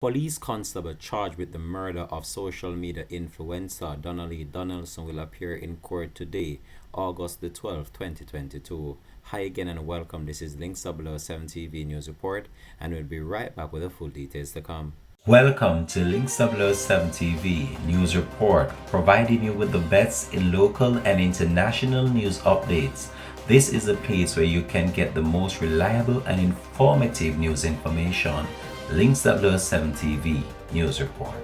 Police constable charged with the murder of social media influencer Donnelly Donaldson will appear in court today, August the 12th, 2022. Hi again and welcome. This is Links 007 TV News Report, and we'll be right back with the full details to come. Welcome to Links 007 TV News Report, providing you with the best in local and international news updates. This is a place where you can get the most reliable and informative news information. Links 007 TV News Report.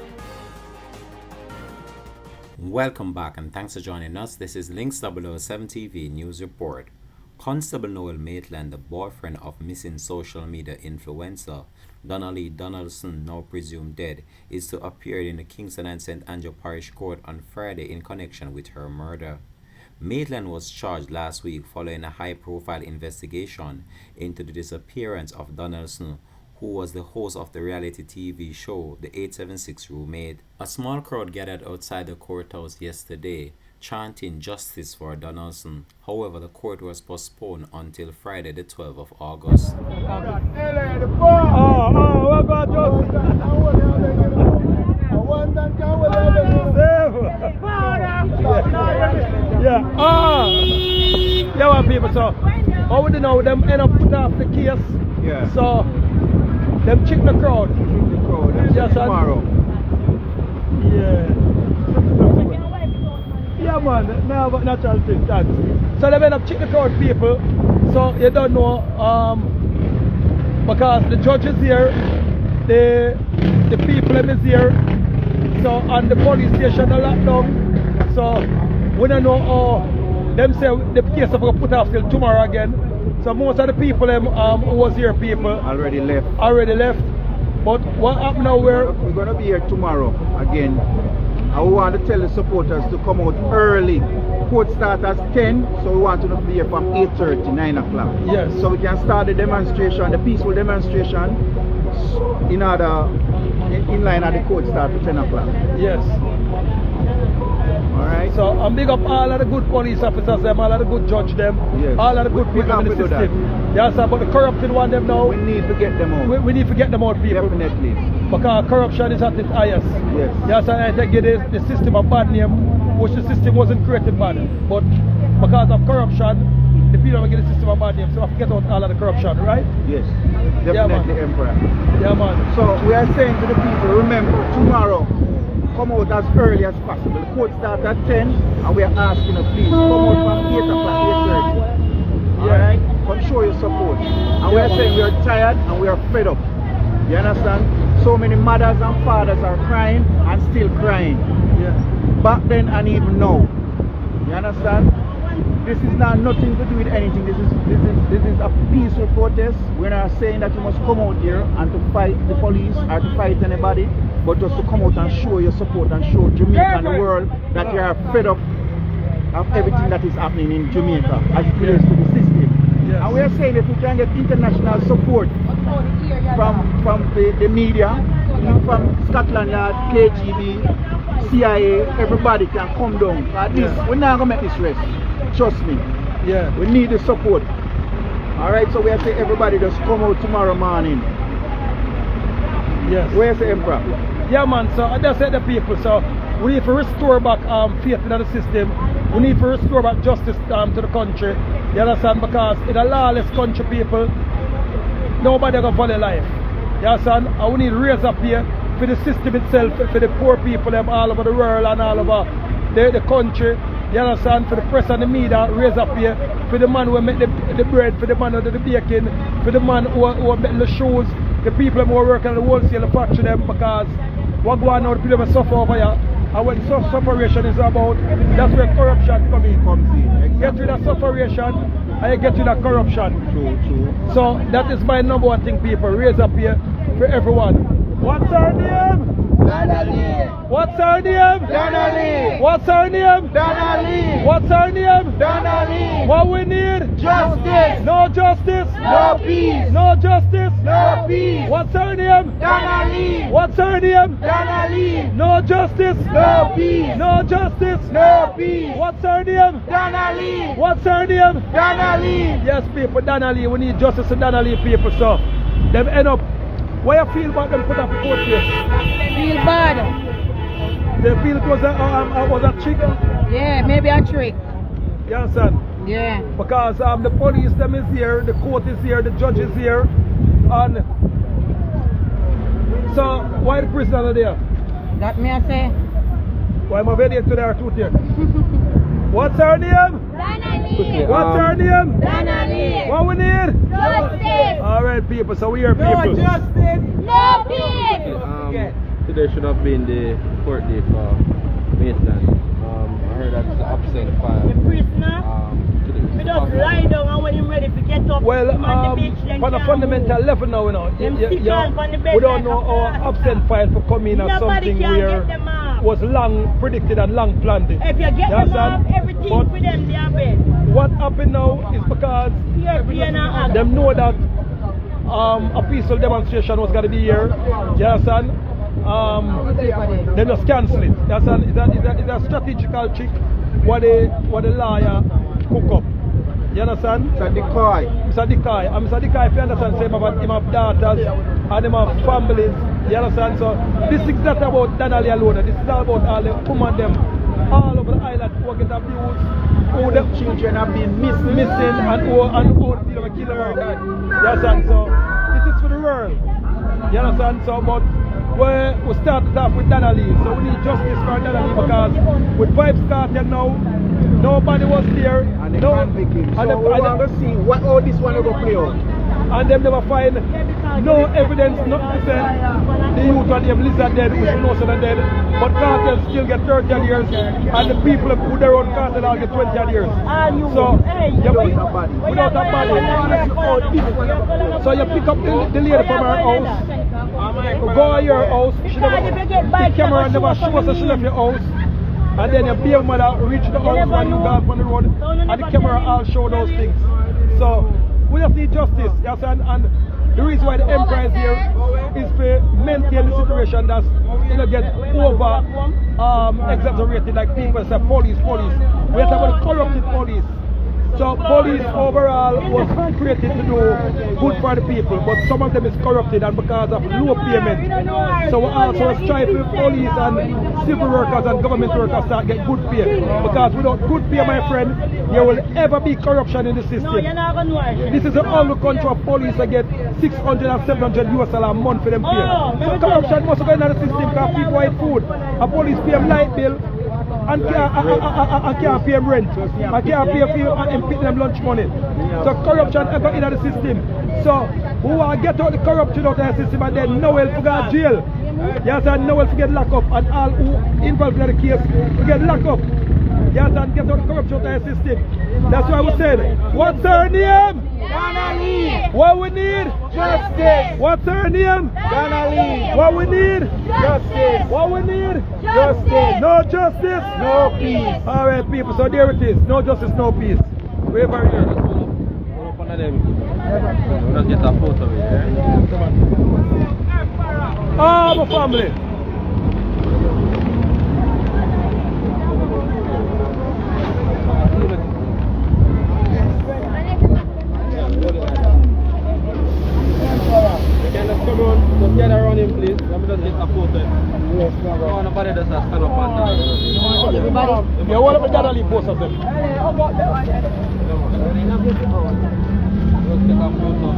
Welcome back and thanks for joining us. This is Links 007 TV News Report. Constable Noel Maitland, the boyfriend of missing social media influencer Donnelly Donaldson, now presumed dead, is to appear in the Kingston and St. Andrew Parish Court on Friday in connection with her murder. Maitland was charged last week following a high-profile investigation into the disappearance of Donaldson, who was the host of the reality TV show The 876 Roommate. A small crowd gathered outside the courthouse yesterday, chanting justice for Donaldson. However, the court was postponed until Friday the 12th of August. Yeah, people, so how would you know them end up put off the case? Yeah. So them check the crowd. Yes, tomorrow. Yeah. Yeah, man. No, but natural thing. That. So they end up check the crowd, people. So you don't know, because the judge is here, the people is here. So and the police station are locked down. So we don't know how them say the case are going to put off till tomorrow again. So most of the people who was here, people already left. But what happened now? We're going to be here tomorrow again. I want to tell the supporters to come out early. Court starts at 10, so we want to be here from 8:30, 9 o'clock. Yes. So we can start the demonstration, the peaceful demonstration, in line at the court start at 10 o'clock. Yes. Alright. So I'm big up all of the good police officers, them, all of the good judge them, yes. All of the good people in the system. Yes, but the corrupted one them now. We need to get them out. We need to get them out, people. Definitely. Because corruption is at its highest. Yes. Yes, and I think it is the system of bad name, which the system wasn't created bad. But because of corruption, the people will get the system of bad name. So I have to get out all of the corruption, right? Yes. Definitely, yeah, Emperor. Yeah, man. So we are saying to the people, remember, tomorrow, come out as early as possible. The court starts at 10 and we are asking you, please come out from 8 o'clock, 8:30. Alright? Come show your support. And we are saying we are tired and we are fed up. You understand? So many mothers and fathers are crying and still crying. Yeah. Back then and even now. You understand? This is not nothing to do with anything. This is a peaceful protest. We're not saying that you must come out here and to fight the police or to fight anybody, but just to come out and show your support and show Jamaica and the world that you are fed up of everything that is happening in Jamaica as it relates to the system. Yes. And we are saying if we can get international support from the media, from Scotland Yard, KGB, CIA, everybody can come down. We're not going to make this rest. Trust me. Yeah. We need the support. Alright, so we are saying everybody just come out tomorrow morning. Yes. Where's the Emperor? Yeah, man, so I just said the people, so we need to restore back faith in the system. We need to restore back justice to the country. You understand? Because in a lawless country, people, nobody gonna follow life. You understand? And we need to raise up here for the system itself, for the poor people them all over the world and all over the country. You understand? For the press and the media, raise up here. For the man who make the bread, for the man who do the baking, for the man who make the shoes, the people who are working at the wholesale factory them, because what go on now, the people who suffer over here. And when separation is about, that's where corruption comes in. Exactly. Get rid of separation and you get rid of corruption. True. So that is my number one thing, people. Raise up here for everyone. What's our name? Donnelly. What's our name? Donnelly. What's our name? Donnelly. What's our name? Donnelly. What we need? Justice. No justice. No peace. No justice. No peace. What's our name? Donnelly. What's our name? Donnelly. No justice. No peace. No justice. No peace. What's our name? Donnelly. What's our name? Donnelly. Yes, people, Donnelly. We need justice in Donnelly, people. So them end up What you feel about them put up a court case? Feel bad. They feel it was a trick? Yeah, maybe a trick. You understand? Yeah. Because the police them is here, the court is here, the judge is here, and so why the prisoner are there? That me I say. Why am I ready to their truth here? What's her name? Donnelly. What's her name? Donnelly. What we need? Justice. Alright people, so we are people. No peace. Today should have been the court day for Maitland. I heard that it's absent file. The prisoner, we just lie down and when you're ready to get up, Well, him on the bench, then on a can't fundamental move. level now, you know, Them sit down on the bed we don't like know a our pastor. absent file for coming as Nobody something can where get them off. was long predicted and long planned. If you get them understand? off, everything But for them, they are bed. what happened now is because Here, and act. them know that a peaceful demonstration was going to be here. You understand? They just cancel it. You understand? It's a strategical trick what the lawyer cook up. You understand? It's a decoy. Mr. Decoy. And Mr. Decoy, if you understand, say him have daughters and him have families. You understand? So this is not about Donnelly alone. This is all about all the women them all over the island who get abused, who the children have been missing and who the people have killed them. You understand? So this is for the world. You understand? So but we started off with Donnelly. So we need justice for Donnelly because with Vibes Cartel now, nobody was there. And they can't pick him. So we want to see what all this one will play out. And them never find no evidence, nothing to say the youth and them lizard dead, which we know so they're dead. But cartels still get 30 odd years and the people who their own cartel all get 20 odd years. So without a body. So you pick up the lady from her house, go to your house, she never the camera never shows that she left your house. And then your baby mother reach the house when you go on the road and the camera all show those things. So we just need justice, yes, and the reason why the empire is here is to maintain the situation that's get over exaggerated like people say police. We have to have a corrupted police. So police overall was created to do good for the people, but some of them is corrupted and because of low payment. So we also strive for police and civil workers and government workers to get good pay. Because without good pay, my friend, there will ever be corruption in the system. No, you're not going to work. This is the only country of police that get 600 and 700 US a month for them pay. So corruption must go in the system because people eat food. A police pay them light bill and can't pay them rent. And can't pay and pay them lunch money. So corruption ever in the system. So who will get out the corruption out of the system and then no one will go to jail. Yes, and no one will get locked up and all who involved in the case will get locked up. Yes, and get out the corruption out of the system. That's why we said, what's her name? Donnelly. What we need? Justice. What's her name? Donnelly. What we need? Justice. What we need? Justice. No justice? No peace. Alright people, so there it is. No justice, no peace. We're very here. One of them. We'll just get a photo of it, yeah? Come on. Ah, my family. Come on, just get around him, please. Let me just get a photo. No, nobody does that stand up and Everybody. Yeah, what about Donnelly post of them? just get a photo.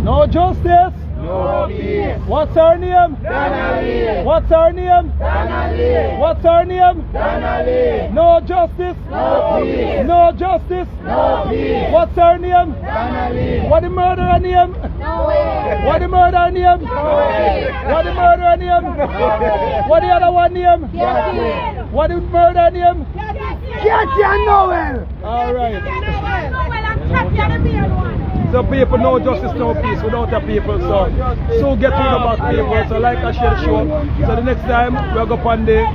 No justice? No peace. What's her name? Donnelly. What's her name? Donnelly. What's her name? Donnelly. No justice? No peace. No justice? No peace. What's her name? Donnelly. What the murderer name? No way. What the murderer name? No way. What the murderer name? What the other one name? Justice. What the murderer name? Cathy and Noel. Alright. So people, no justice, no peace without the people. So get to the back people. So like I share the show. So the next time we'll go on the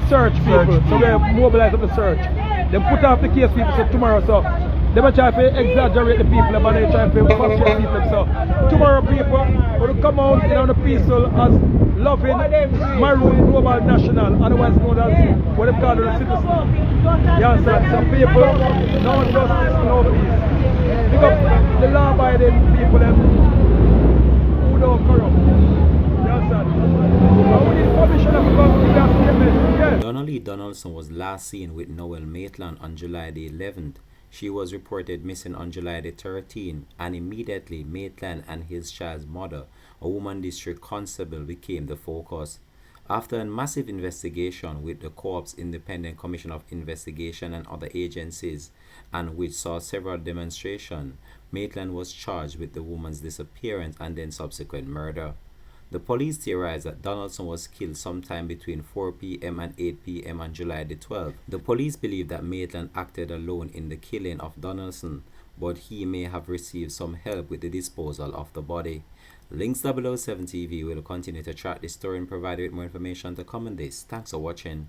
search people. So we mobilize up the search. Then put off the case people so tomorrow. So They might try to exaggerate the people, but they try to frustrate people. So tomorrow people will come out in the peaceful as loving Maroon Global National, otherwise known as what they call the citizen. You understand? Some people, no justice, no peace. Pick up the law-abiding people them who don't corrupt. You understand? And we need permission to come to that statement. Yeah. Donnelly Donaldson was last seen with Noel Maitland on July the 11th. She was reported missing on July the 13th, and immediately Maitland and his child's mother, a woman district constable, became the focus. After a massive investigation with the Co-op's Independent Commission of Investigation and other agencies, and which saw several demonstrations, Maitland was charged with the woman's disappearance and then subsequent murder. The police theorized that Donaldson was killed sometime between 4 p.m. and 8 p.m. on July the 12th. The police believe that Maitland acted alone in the killing of Donaldson, but he may have received some help with the disposal of the body. Links 007 TV will continue to track this story and provide you with more information to come on this. Thanks for watching.